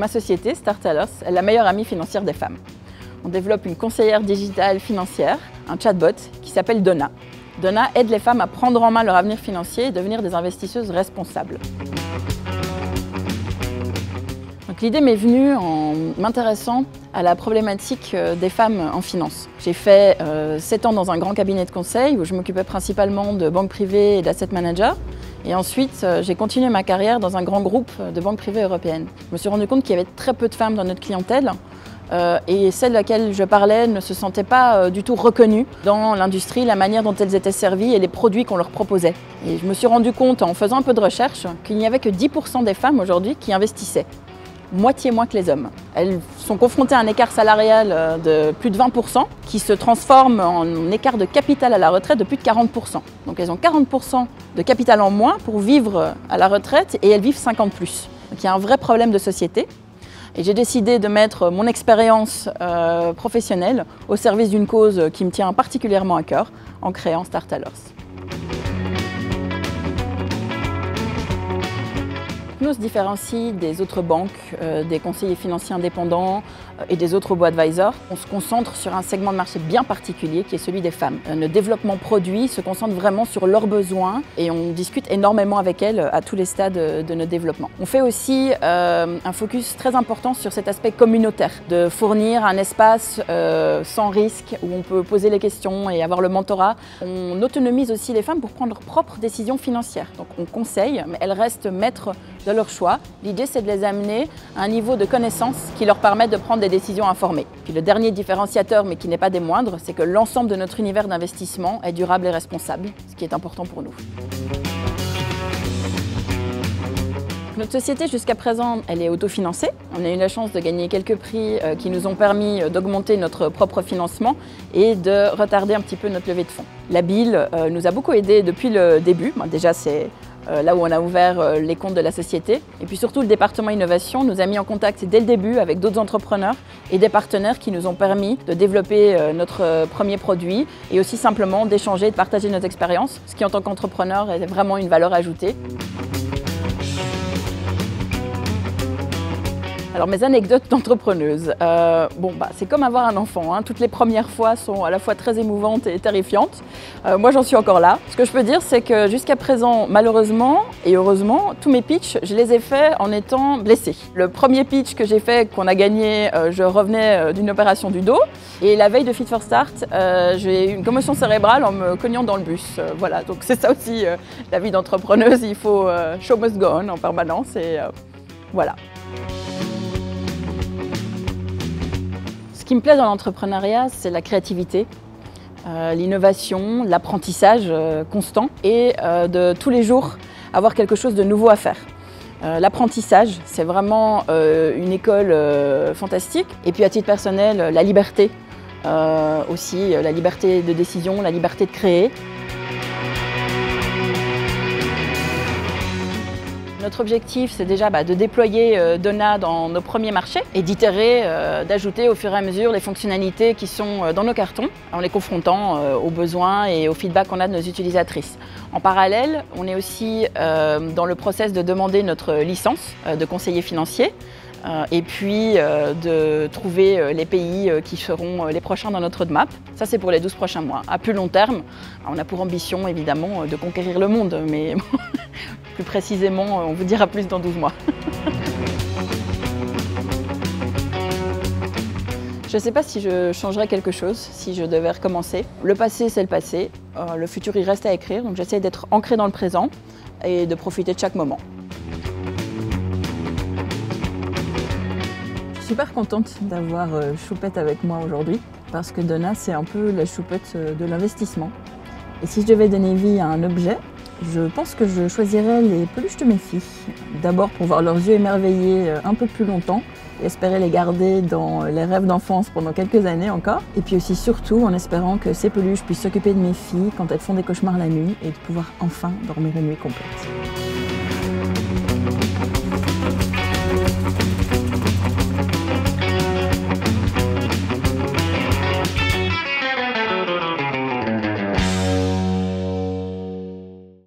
ma société, Startalers, est la meilleure amie financière des femmes. On développe une conseillère digitale financière, un chatbot qui s'appelle Donna. Donna aide les femmes à prendre en main leur avenir financier et devenir des investisseuses responsables. L'idée m'est venue en m'intéressant à la problématique des femmes en finance. J'ai fait 7 ans dans un grand cabinet de conseil où je m'occupais principalement de banques privées et d'asset managers. Et ensuite, j'ai continué ma carrière dans un grand groupe de banques privées européennes. Je me suis rendu compte qu'il y avait très peu de femmes dans notre clientèle et celles à laquelle je parlais ne se sentaient pas du tout reconnues dans l'industrie, la manière dont elles étaient servies et les produits qu'on leur proposait. Et je me suis rendu compte en faisant un peu de recherche qu'il n'y avait que 10% des femmes aujourd'hui qui investissaient. Moitié moins que les hommes. Elles sont confrontées à un écart salarial de plus de 20% qui se transforme en écart de capital à la retraite de plus de 40%. Donc elles ont 40% de capital en moins pour vivre à la retraite et elles vivent 50 plus. Donc il y a un vrai problème de société. Et j'ai décidé de mettre mon expérience professionnelle au service d'une cause qui me tient particulièrement à cœur en créant Startalers. Nous se différencie des autres banques, des conseillers financiers indépendants et des autres robo-advisors. On se concentre sur un segment de marché bien particulier qui est celui des femmes. Notre développement produit se concentre vraiment sur leurs besoins et on discute énormément avec elles à tous les stades de notre développement. On fait aussi un focus très important sur cet aspect communautaire, de fournir un espace sans risque où on peut poser les questions et avoir le mentorat. On autonomise aussi les femmes pour prendre leurs propres décisions financières. Donc on conseille, mais elles restent maîtres de leur choix. L'idée, c'est de les amener à un niveau de connaissance qui leur permette de prendre des décisions informées. Puis le dernier différenciateur, mais qui n'est pas des moindres, c'est que l'ensemble de notre univers d'investissement est durable et responsable, ce qui est important pour nous. Notre société, jusqu'à présent, elle est autofinancée. On a eu la chance de gagner quelques prix qui nous ont permis d'augmenter notre propre financement et de retarder un petit peu notre levée de fonds. La BIL nous a beaucoup aidés depuis le début. Déjà, c'est là où on a ouvert les comptes de la société. Et puis surtout, le département innovation nous a mis en contact dès le début avec d'autres entrepreneurs et des partenaires qui nous ont permis de développer notre premier produit et aussi simplement d'échanger et de partager notre expérience, ce qui en tant qu'entrepreneur est vraiment une valeur ajoutée. Alors mes anecdotes d'entrepreneuse, c'est comme avoir un enfant, hein. Toutes les premières fois sont à la fois très émouvantes et terrifiantes. Moi j'en suis encore là. Ce que je peux dire c'est que jusqu'à présent, malheureusement et heureusement, tous mes pitchs, je les ai faits en étant blessée. Le premier pitch que j'ai fait, qu'on a gagné, je revenais d'une opération du dos et la veille de Fit for Start, j'ai eu une commotion cérébrale en me cognant dans le bus. Voilà, donc c'est ça aussi la vie d'entrepreneuse, il faut show must go on en permanence et voilà. Ce qui me plaît dans l'entrepreneuriat, c'est la créativité, l'innovation, l'apprentissage constant et de tous les jours avoir quelque chose de nouveau à faire. L'apprentissage, c'est vraiment une école fantastique. Et puis à titre personnel, la liberté aussi, la liberté de décision, la liberté de créer. Notre objectif, c'est déjà de déployer Donna dans nos premiers marchés et d'itérer, d'ajouter au fur et à mesure les fonctionnalités qui sont dans nos cartons en les confrontant aux besoins et au feedback qu'on a de nos utilisatrices. En parallèle, on est aussi dans le process de demander notre licence de conseiller financier et puis de trouver les pays qui seront les prochains dans notre roadmap. Ça, c'est pour les 12 prochains mois. À plus long terme, on a pour ambition, évidemment, de conquérir le monde, mais plus précisément, on vous dira plus dans 12 mois. Je ne sais pas si je changerais quelque chose, si je devais recommencer. Le passé, c'est le passé. Le futur, il reste à écrire. Donc j'essaie d'être ancrée dans le présent et de profiter de chaque moment. Je suis super contente d'avoir Choupette avec moi aujourd'hui parce que Donna, c'est un peu la choupette de l'investissement. Et si je devais donner vie à un objet, je pense que je choisirais les peluches de mes filles. D'abord pour voir leurs yeux émerveillés un peu plus longtemps et espérer les garder dans les rêves d'enfance pendant quelques années encore. Et puis aussi surtout en espérant que ces peluches puissent s'occuper de mes filles quand elles font des cauchemars la nuit et de pouvoir enfin dormir une nuit complète.